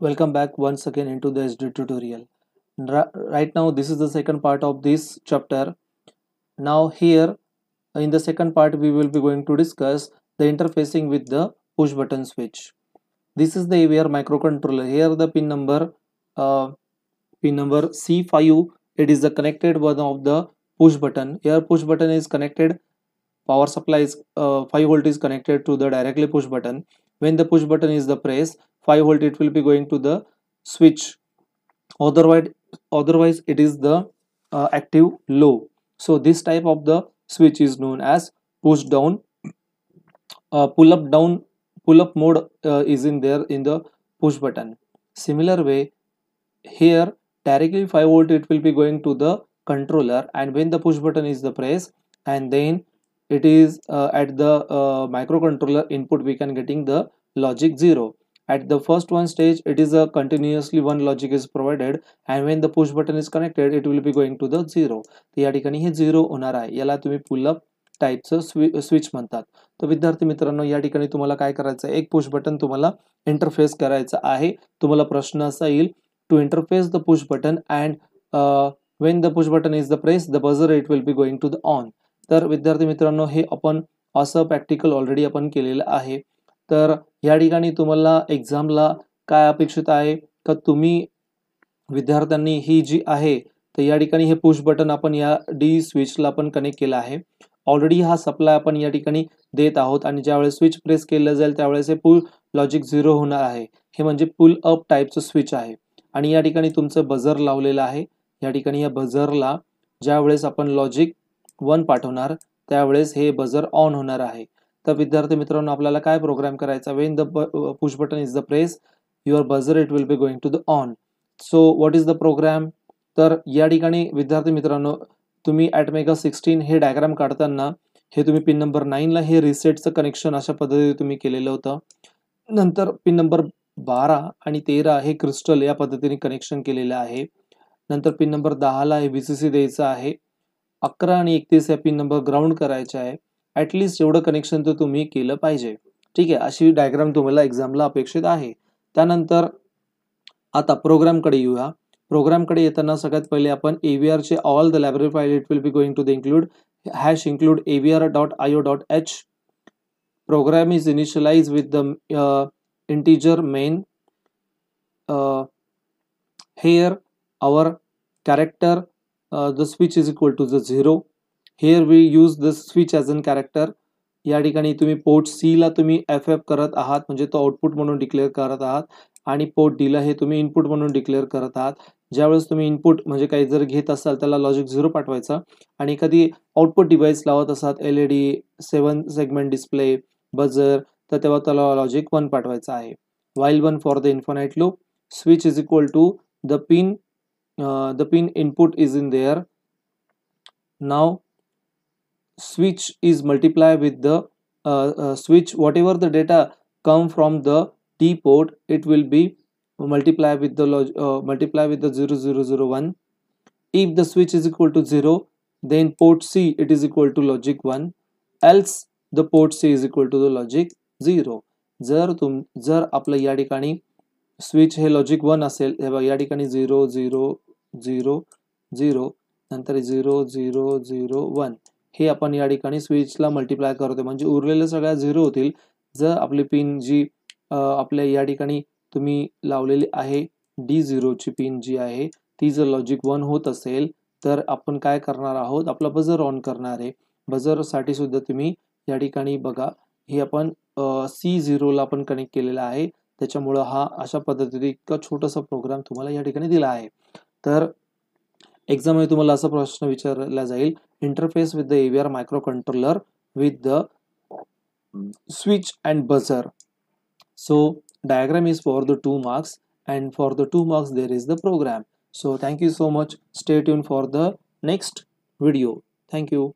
Welcome back once again into the SD tutorial. Right now, this is the second part of this chapter. Now, here in the second part, we will be going to discuss the interfacing with the push button switch. This is the AVR microcontroller. Here, the pin number C5. It is the connected one of the push button. Here, push button is connected. Power supply is 5 volt is connected to the directly push button. When the push button is the press, 5 volt it will be going to the switch. Otherwise it is the active low. So this type of the switch is known as push down. Pull up mode is in there in the push button. Similar way, here directly 5 volt it will be going to the controller, and when the push button is the press, and then it is at the microcontroller input we can getting the logic 0. At the first one stage it is a continuously one logic is provided, and when the push button is connected it will be going to the 0. तर या ठिकाणी हे 0 होणार आहे. याला तुम्ही pull up टाईपचं switch म्हणतात. तर विद्यार्थी मित्रांनो, या ठिकाणी तुम्हाला काय करायचं आहे, एक पुश बटन तुम्हाला इंटरफेस करायचं आहे. तुम्हाला प्रश्न असा येईल, to interface the push button and when the push button is the press, the buzzer it will be going to the on. तर विद्यार्थी मित्रांनो, हे आपण असं प्रॅक्टिकल ऑलरेडी आपण केलेलं आहे. तर या ठिकाणी तुम्हाला एक्झामला काय अपेक्षित आहे का तुम्ही विद्यार्थ्यांनी ही जी आहे, तर या ठिकाणी हे पुश बटन आपण या डी स्विचला आपण कनेक्ट केलं आहे. ऑलरेडी हा सप्लाय आपण या ठिकाणी देत आहोत, आणि ज्यावेळेस स्विच प्रेस केलं जाईल त्यावेळेस हे पुल लॉजिक 0 होणार आहे. हे म्हणजे पुल अप टाईपचं स्विच आहे. आणि या ठिकाणी तुमचं बझर लावलेलं आहे. या ठिकाणी या बझरला ज्यावेळेस आपण लॉजिक 1 पाठवणार त्यावेळेस हे बझर ऑन होणार आहे. तर विद्यार्थी मित्रांनो, आपल्याला काय प्रोग्राम करायचा, when the push button is the press your buzzer it will be going to the on. So what is the program. तर या ठिकाणी विद्यार्थी मित्रांनो, तुम्ही ॲटमेगा 16 हे डायग्राम काढताना हे तुम्ही पिन नंबर 9 ला हे रिसेटचं कनेक्शन अशा पद्धतीने तुम्ही केलेलं होतं. नंतर पिन नंबर 12 आणि 13 हे क्रिस्टल या पद्धतीने कनेक्शन केलेलं आहे. नंतर पिन नंबर 10 ला हे VCC द्यायचं आहे. 11 आणि 31 या पिन नंबर ग्राउंड करायचे आहे. ॲटलिस्ट एवढं कनेक्शन तर तुम्ही केलं पाहिजे. ठीक आहे, अशी डायग्राम तुम्हाला एक्झामला अपेक्षित आहे. त्यानंतर आता प्रोग्रामकडे येऊया. प्रोग्रामकडे येताना सगळ्यात पहिले आपण AVR चे all the library file it will be going to the include #avr.io.h. program is initialized with the integer main. Here our character, the switch is equal to the 0. Here we use the switch as an character. या ठिकाणी तुम्ही port C ला तुम्ही FF करत आहात, म्हणजे तो output म्हणून डिक्लेअर करत आहात, आणि पोर्ट D ला हे तुम्ही इनपुट म्हणून डिक्लेअर करत आहात. ज्यावेळेस तुम्ही इनपुट म्हणजे काही जर घेत असाल त्याला लॉजिक 0 पाठवायचा, आणि एखादी आउटपुट डिव्हाइस लावत असाल LED 7 सेगमेंट डिस्प्ले बझर, तर तेव्हा त्याला लॉजिक 1 पाठवायचा आहे. while 1 for the infinite loop. Switch is equal to the pin input is in there. Now switch is multiply with the switch, whatever the data come from the T port, it will be multiply with the 0001. If the switch is equal to 0, then port C it is equal to logic 1, else the port C is equal to the logic 0. जर आपलं या ठिकाणी switch हे logic 1 असेल, तेव्हा या ठिकाणी 0 0 0 0 नंतर 0 0 0 1 हे आपण या ठिकाणी स्विचला मल्टिप्लाय करतो, म्हणजे उरलेल्या सगळ्या 0 होतील. जर आपली पिन जी आपल्या या ठिकाणी तुम्ही लावलेली आहे D0 ची पिन जी आहे ती जर लॉजिक 1 होत असेल, तर आपण काय करणार आहोत, आपला बझर ऑन करणार आहे. बझर साठी सुद्धा तुम्ही या ठिकाणी बघा, हे आपण C0 ला आपण कनेक्ट केलेला आहे, त्याच्यामुळं हा अशा पद्धतीने इतका छोटासा प्रोग्राम तुम्हाला या ठिकाणी दिला आहे. तर एक्झाम मध्ये तुम्हाला असा प्रश्न विचारला जाईल, interface with the AVR microcontroller with the switch and buzzer. So diagram is for the 2 marks, and for the 2 marks there is the program. So thank you so much. Stay tuned for the next video. Thank you.